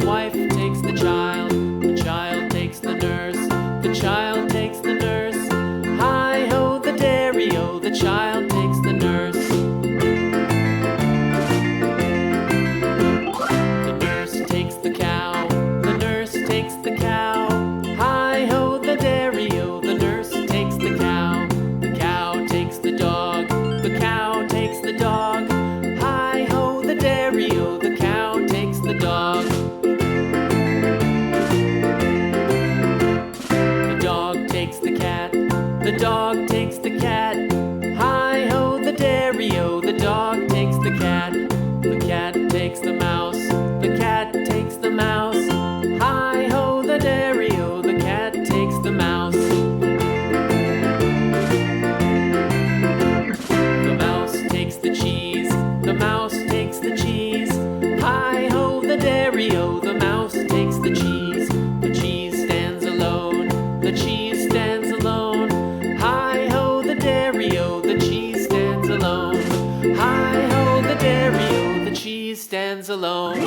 wife takes the child takes the nurse, the child takes the nurse. Hi-ho the dairy-o, the child takes the nurse. The nurse takes the cow, the nurse takes the cow. Hi-ho the dairy-o, the nurse takes the cow. The cow takes the dog, the cow takes the dog. Hi-ho the dairy-o, the cow takes the dog. The dog takes the cat, the dog takes the cat. Hi-ho the dairy-o, the dog takes the cat. The cat takes the mouse, the cat takes the mouse. Hi-ho the dairy-o, the cat takes the mouse. The mouse takes the cheese, the mouse takes the cheese. Hi-ho the dairy-o, the mouse takes the cheese. The cheese stands alone, the cheese stands alone. Hi-ho the dairy-o, the cheese stands alone. Hi-ho the dairy-o, the cheese stands alone.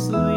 sleep.